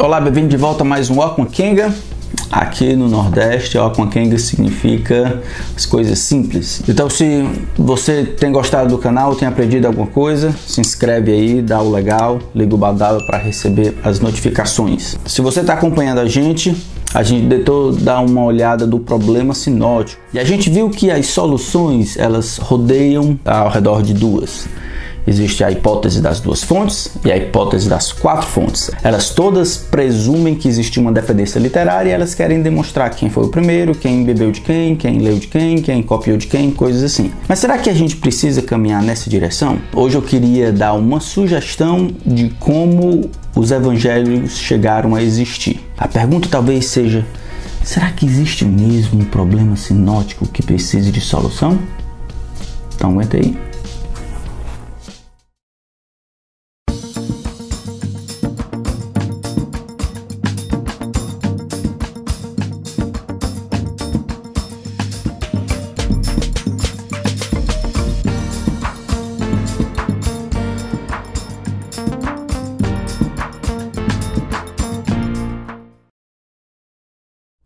Olá, bem-vindo de volta a mais um Okonkenga. Aqui no Nordeste, Okonkenga significa as coisas simples. Então, se você tem gostado do canal, tem aprendido alguma coisa, se inscreve aí, dá o legal, liga o badalo para receber as notificações. Se você está acompanhando a gente tentou dar uma olhada do problema sinótico e a gente viu que as soluções elas rodeiam ao redor de duas. Existe a hipótese das duas fontes e a hipótese das quatro fontes. Elas todas presumem que existe uma dependência literária e elas querem demonstrar quem foi o primeiro, quem bebeu de quem leu de quem copiou de quem, coisas assim. Mas será que a gente precisa caminhar nessa direção? Hoje eu queria dar uma sugestão de como os evangelhos chegaram a existir. A pergunta talvez seja: será que existe mesmo um problema sinótico que precise de solução? Então aguenta aí.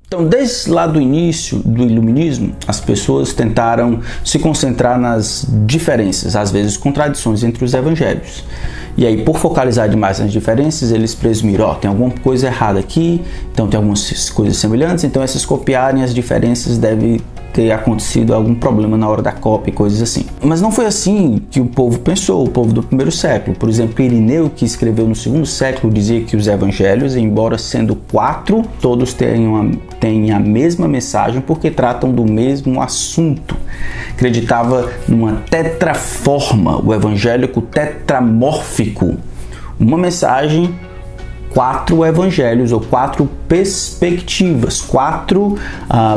Então, desde lá do início do iluminismo, as pessoas tentaram se concentrar nas diferenças, às vezes contradições entre os evangelhos. E aí, por focalizar demais nas diferenças, eles presumiram, tem alguma coisa errada aqui, então tem algumas coisas semelhantes, então essas copiarem as diferenças deve ter acontecido algum problema na hora da cópia e coisas assim. Mas não foi assim que o povo pensou, o povo do primeiro século. Por exemplo, Irineu, que escreveu no segundo século, dizia que os evangelhos, embora sendo 4, todos têm a mesma mensagem porque tratam do mesmo assunto. Acreditava numa tetraforma, o evangélico tetramórfico, uma mensagem, 4 evangelhos ou 4 perspectivas, 4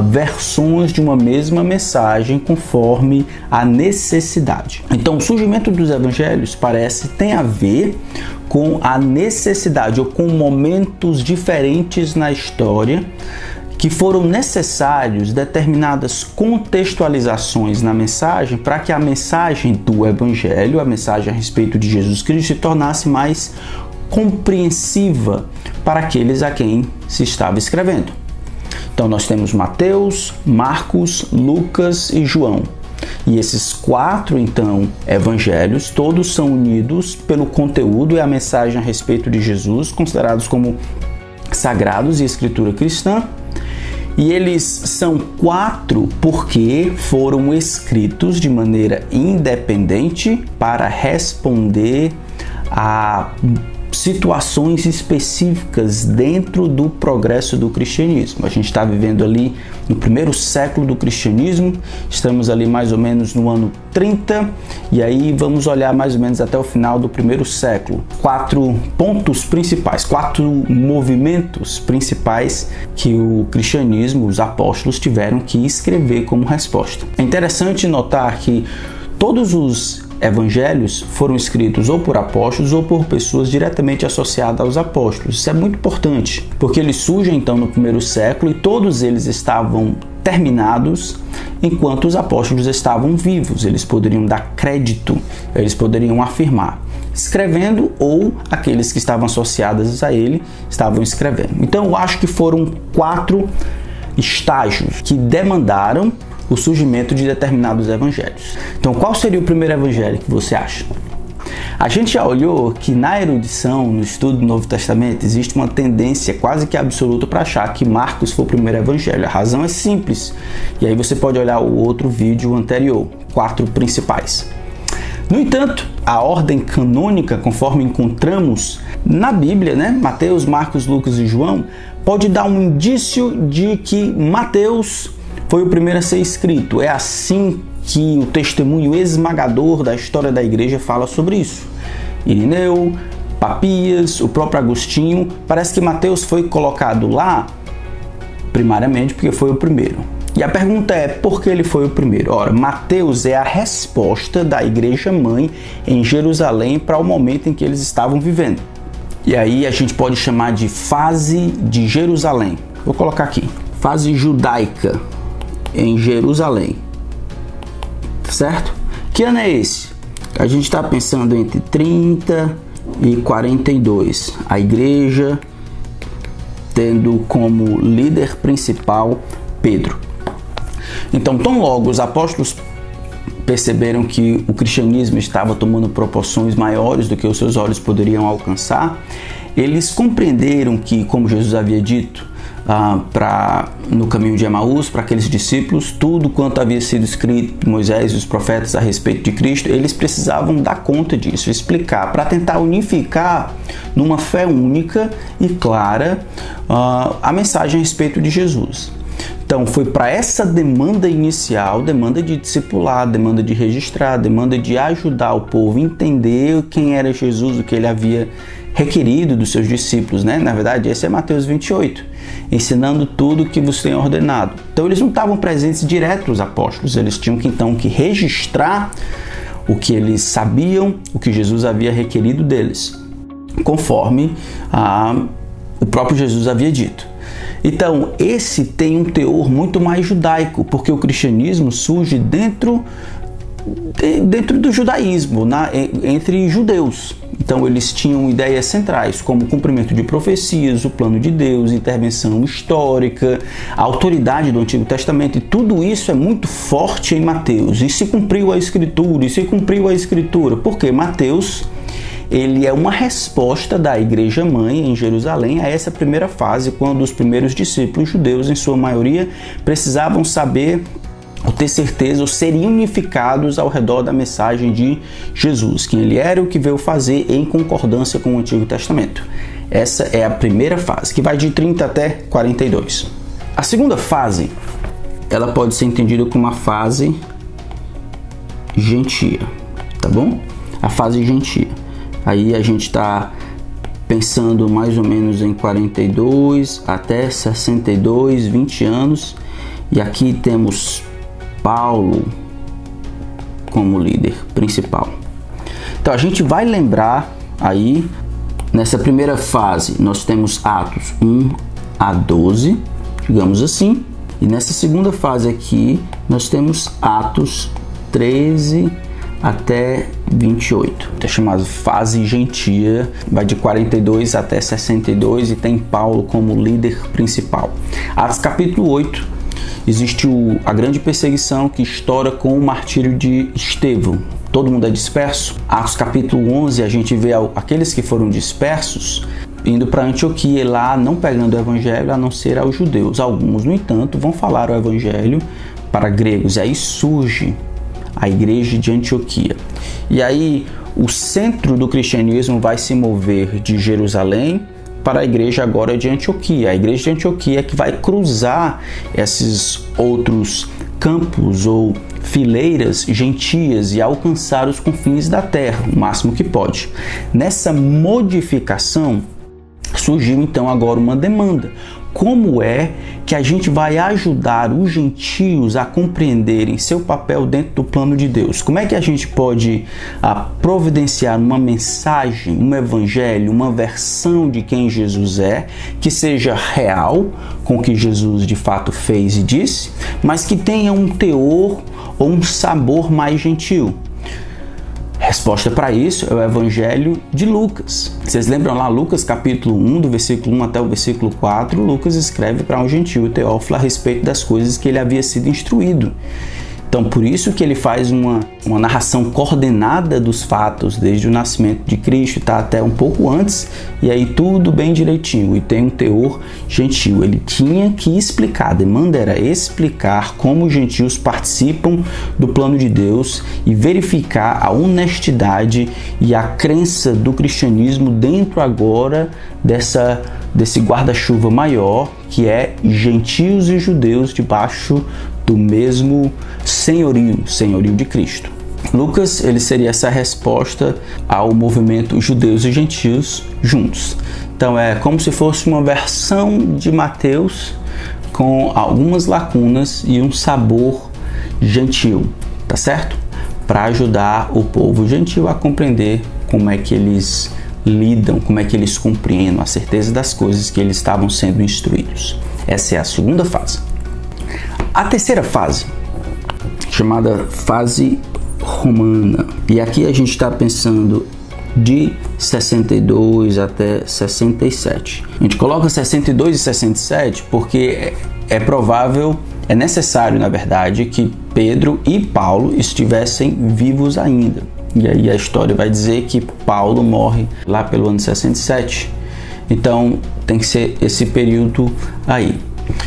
versões de uma mesma mensagem conforme a necessidade. Então, o surgimento dos evangelhos tem a ver com a necessidade ou com momentos diferentes na história que foram necessários determinadas contextualizações na mensagem para que a mensagem do evangelho, a mensagem a respeito de Jesus Cristo, se tornasse mais compreensiva para aqueles a quem se estava escrevendo. Então nós temos Mateus, Marcos, Lucas e João. E esses 4, então, evangelhos, todos são unidos pelo conteúdo e a mensagem a respeito de Jesus, considerados como sagrados e escritura cristã. E eles são 4 porque foram escritos de maneira independente para responder a situações específicas dentro do progresso do cristianismo. A gente está vivendo ali no primeiro século do cristianismo, estamos ali mais ou menos no ano 30, e aí vamos olhar mais ou menos até o final do primeiro século. 4 pontos principais, 4 movimentos principais que o cristianismo, os apóstolos tiveram que escrever como resposta. É interessante notar que todos os evangelhos foram escritos ou por apóstolos ou por pessoas diretamente associadas aos apóstolos. Isso é muito importante, porque eles surgem então no primeiro século e todos eles estavam terminados enquanto os apóstolos estavam vivos. Eles poderiam dar crédito, eles poderiam afirmar, escrevendo, ou aqueles que estavam associados a ele estavam escrevendo. Então eu acho que foram 4 estágios que demandaram o surgimento de determinados evangelhos. Então, qual seria o primeiro evangelho que você acha? A gente já olhou que na erudição, no estudo do Novo Testamento, existe uma tendência quase que absoluta para achar que Marcos foi o primeiro evangelho. A razão é simples. E aí você pode olhar o outro vídeo anterior, 4 principais. No entanto, a ordem canônica, conforme encontramos na Bíblia, Mateus, Marcos, Lucas e João, pode dar um indício de que Mateus foi o primeiro a ser escrito. É assim que o testemunho esmagador da história da igreja fala sobre isso. Irineu, Papias, o próprio Agostinho. Parece que Mateus foi colocado lá primariamente porque foi o primeiro. E a pergunta é, por que ele foi o primeiro? Ora, Mateus é a resposta da igreja mãe em Jerusalém para o momento em que eles estavam vivendo. E aí a gente pode chamar de fase de Jerusalém. Vou colocar aqui, fase judaica em Jerusalém, certo? Que ano é esse? A gente está pensando entre 30 e 42. A igreja tendo como líder principal Pedro. Então, tão logo os apóstolos perceberam que o cristianismo estava tomando proporções maiores do que os seus olhos poderiam alcançar, eles compreenderam que, como Jesus havia dito no caminho de Emaús, para aqueles discípulos, tudo quanto havia sido escrito por Moisés e os profetas a respeito de Cristo, eles precisavam dar conta disso, explicar, para tentar unificar numa fé única e clara a mensagem a respeito de Jesus. Então, foi para essa demanda inicial, demanda de discipular, demanda de registrar, demanda de ajudar o povo a entender quem era Jesus, o que ele havia requerido dos seus discípulos, né? Na verdade, esse é Mateus 28, ensinando tudo o que vos tem ordenado. Então, eles não estavam presentes direto, os apóstolos, eles tinham que então registrar o que eles sabiam, o que Jesus havia requerido deles, conforme o próprio Jesus havia dito. Então, esse tem um teor muito mais judaico, porque o cristianismo surge dentro do judaísmo, entre judeus. Então, eles tinham ideias centrais, como o cumprimento de profecias, o plano de Deus, intervenção histórica, a autoridade do Antigo Testamento, e tudo isso é muito forte em Mateus. E se cumpriu a Escritura, porque Mateus, ele é uma resposta da Igreja Mãe em Jerusalém a essa primeira fase, quando os primeiros discípulos judeus, em sua maioria, precisavam saber ou ter certeza ou serem unificados ao redor da mensagem de Jesus, quem ele era e o que veio fazer em concordância com o Antigo Testamento. Essa é a primeira fase, que vai de 30 até 42. A segunda fase, ela pode ser entendida como uma fase gentia, tá bom? A fase gentia. Aí a gente está pensando mais ou menos em 42 até 62, 20 anos. E aqui temos Paulo como líder principal. Então a gente vai lembrar aí, nessa primeira fase, nós temos Atos 1 a 12, digamos assim. E nessa segunda fase aqui, nós temos Atos 13 até 28, é chamado fase gentia, vai de 42 até 62 e tem Paulo como líder principal. Atos capítulo 8, existe a grande perseguição que estoura com o martírio de Estevão. Todo mundo é disperso. Atos capítulo 11, a gente vê aqueles que foram dispersos indo para Antioquia, lá não pegando o evangelho a não ser aos judeus. Alguns, no entanto, vão falar o evangelho para gregos, e aí surge a igreja de Antioquia. E aí o centro do cristianismo vai se mover de Jerusalém para a igreja agora de Antioquia. A igreja de Antioquia é que vai cruzar esses outros campos ou fileiras gentias e alcançar os confins da terra, o máximo que pode. Nessa modificação surgiu então agora uma demanda. Como é que a gente vai ajudar os gentios a compreenderem seu papel dentro do plano de Deus? Como é que a gente pode providenciar uma mensagem, um evangelho, uma versão de quem Jesus é, que seja real com o que Jesus de fato fez e disse, mas que tenha um teor ou um sabor mais gentil? Resposta para isso é o Evangelho de Lucas. Vocês lembram lá, Lucas capítulo 1, do versículo 1 até o versículo 4, Lucas escreve para um gentio, Teófilo, a respeito das coisas que ele havia sido instruído. Então, por isso que ele faz uma narração coordenada dos fatos, desde o nascimento de Cristo, tá, até um pouco antes, e aí tudo bem direitinho, e tem um teor gentil. Ele tinha que explicar, a demanda era explicar como os gentios participam do plano de Deus e verificar a honestidade e a crença do cristianismo dentro agora desse guarda-chuva maior, que é gentios e judeus debaixo do mesmo senhorio de Cristo. Lucas, ele seria essa resposta ao movimento judeus e gentios juntos. Então é como se fosse uma versão de Mateus com algumas lacunas e um sabor gentil, tá certo? Para ajudar o povo gentil a compreender como é que eles lidam, como é que eles compreendem a certeza das coisas que eles estavam sendo instruídos. Essa é a segunda fase. A terceira fase, chamada fase romana, e aqui a gente está pensando de 62 até 67. A gente coloca 62 e 67 porque é provável, é necessário, na verdade, que Pedro e Paulo estivessem vivos ainda. E aí a história vai dizer que Paulo morre lá pelo ano 67. Então tem que ser esse período aí.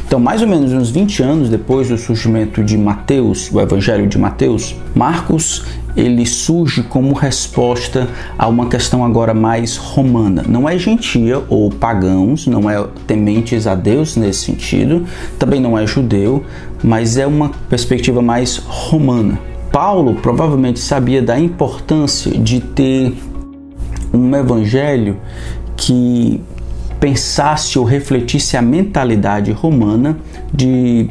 Então, mais ou menos uns 20 anos depois do surgimento de Mateus, o Evangelho de Mateus, Marcos ele surge como resposta a uma questão agora mais romana. Não é gentia ou pagãos, não é tementes a Deus nesse sentido, também não é judeu, mas é uma perspectiva mais romana. Paulo provavelmente sabia da importância de ter um evangelho que pensasse ou refletisse a mentalidade romana de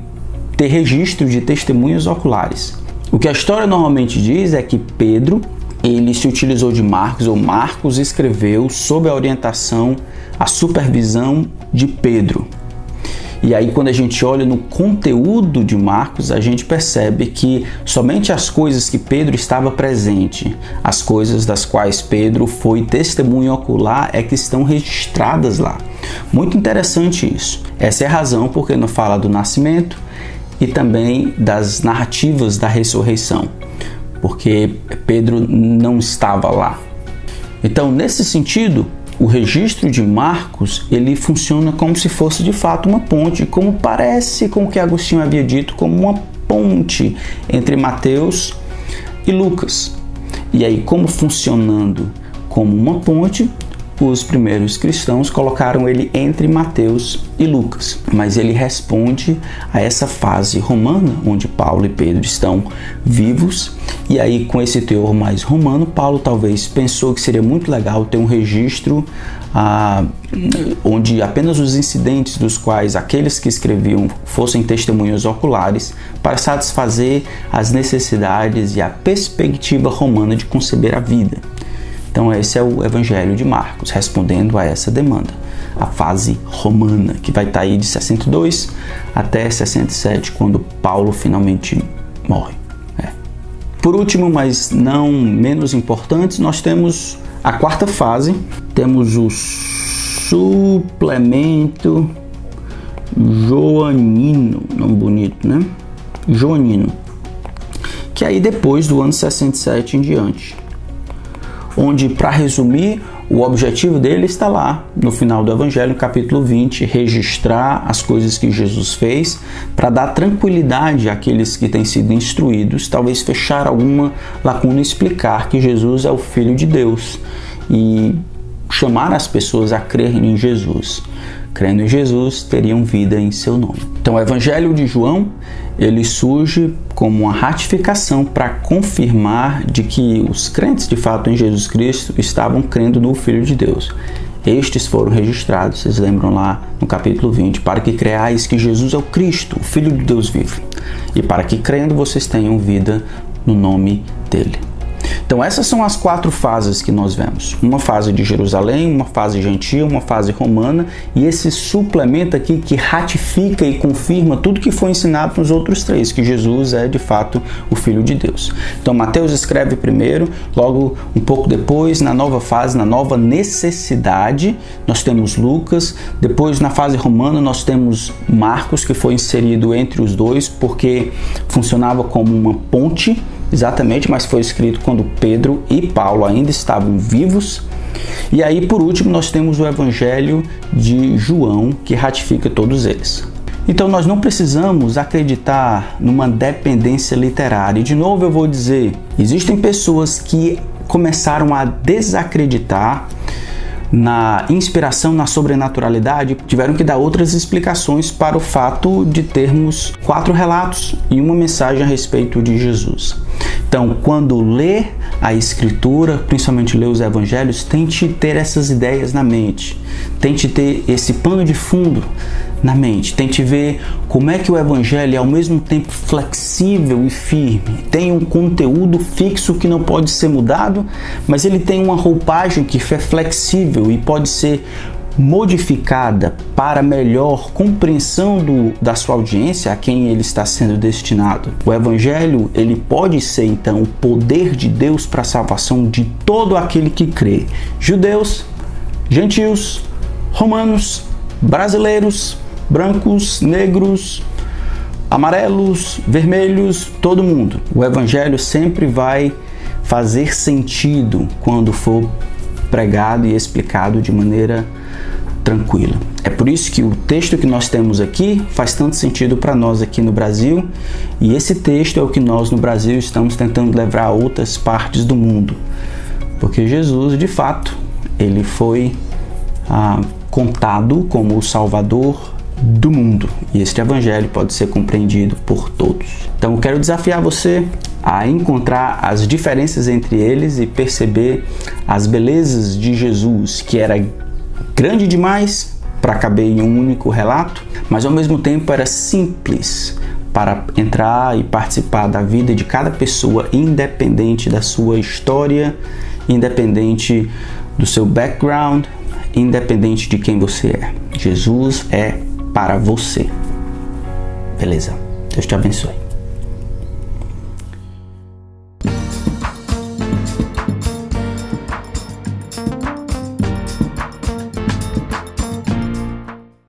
ter registro de testemunhas oculares. O que a história normalmente diz é que Pedro, ele se utilizou de Marcos, ou Marcos escreveu sob a orientação, a supervisão de Pedro. E aí, quando a gente olha no conteúdo de Marcos, a gente percebe que somente as coisas que Pedro estava presente, as coisas das quais Pedro foi testemunho ocular, é que estão registradas lá. Muito interessante isso. Essa é a razão porque não fala do nascimento e também das narrativas da ressurreição, porque Pedro não estava lá. Então, nesse sentido, o registro de Marcos, ele funciona como se fosse de fato uma ponte, como parece com o que Agostinho havia dito, como uma ponte entre Mateus e Lucas. E aí, como funcionando como uma ponte, os primeiros cristãos colocaram ele entre Mateus e Lucas. Mas ele responde a essa fase romana, onde Paulo e Pedro estão vivos. E aí, com esse teor mais romano, Paulo talvez pensou que seria muito legal ter um registro onde apenas os incidentes dos quais aqueles que escreviam fossem testemunhos oculares para satisfazer as necessidades e a perspectiva romana de conceber a vida. Então esse é o Evangelho de Marcos, respondendo a essa demanda, a fase romana, que vai estar aí de 62 até 67, quando Paulo finalmente morre. Por último, mas não menos importante, nós temos a quarta fase, temos o suplemento joanino, nome bonito, né? Joanino, que é aí depois do ano 67 em diante, onde, para resumir, o objetivo dele está lá no final do Evangelho, no capítulo 20, registrar as coisas que Jesus fez para dar tranquilidade àqueles que têm sido instruídos, talvez fechar alguma lacuna e explicar que Jesus é o Filho de Deus e chamar as pessoas a crerem em Jesus. Crendo em Jesus, teriam vida em seu nome. Então, o Evangelho de João, ele surge como uma ratificação para confirmar de que os crentes de fato em Jesus Cristo estavam crendo no Filho de Deus. Estes foram registrados, vocês lembram lá no capítulo 20, para que creais que Jesus é o Cristo, o Filho de Deus vivo, e para que crendo vocês tenham vida no nome dele. Então essas são as quatro fases que nós vemos. Uma fase de Jerusalém, uma fase gentil, uma fase romana e esse suplemento aqui que ratifica e confirma tudo que foi ensinado nos outros três, que Jesus é de fato o Filho de Deus. Então Mateus escreve primeiro, logo um pouco depois, na nova fase, na nova necessidade, nós temos Lucas, depois na fase romana nós temos Marcos, que foi inserido entre os dois porque funcionava como uma ponte, exatamente, mas foi escrito quando Pedro e Paulo ainda estavam vivos. E aí, por último, nós temos o Evangelho de João, que ratifica todos eles. Então, nós não precisamos acreditar numa dependência literária. E, de novo, eu vou dizer, existem pessoas que começaram a desacreditar na inspiração, na sobrenaturalidade, tiveram que dar outras explicações para o fato de termos 4 relatos e uma mensagem a respeito de Jesus. Então, quando lê a Escritura, principalmente lê os Evangelhos, tente ter essas ideias na mente, tente ter esse pano de fundo na mente, tente ver como é que o Evangelho é ao mesmo tempo flexível e firme, tem um conteúdo fixo que não pode ser mudado, mas ele tem uma roupagem que é flexível e pode ser modificada para melhor compreensão da sua audiência, a quem ele está sendo destinado. O Evangelho, ele pode ser então o poder de Deus para a salvação de todo aquele que crê. Judeus, gentios, romanos, brasileiros, brancos, negros, amarelos, vermelhos, todo mundo. O Evangelho sempre vai fazer sentido quando for pregado e explicado de maneira tranquila. É por isso que o texto que nós temos aqui faz tanto sentido para nós aqui no Brasil, e esse texto é o que nós no Brasil estamos tentando levar a outras partes do mundo, porque Jesus, de fato, ele foi contado como o Salvador do mundo, e este evangelho pode ser compreendido por todos. Então eu quero desafiar você a encontrar as diferenças entre eles e perceber as belezas de Jesus, que era grande demais para caber em um único relato, mas ao mesmo tempo era simples para entrar e participar da vida de cada pessoa, independente da sua história, independente do seu background, independente de quem você é. Jesus é para você. Beleza? Deus te abençoe.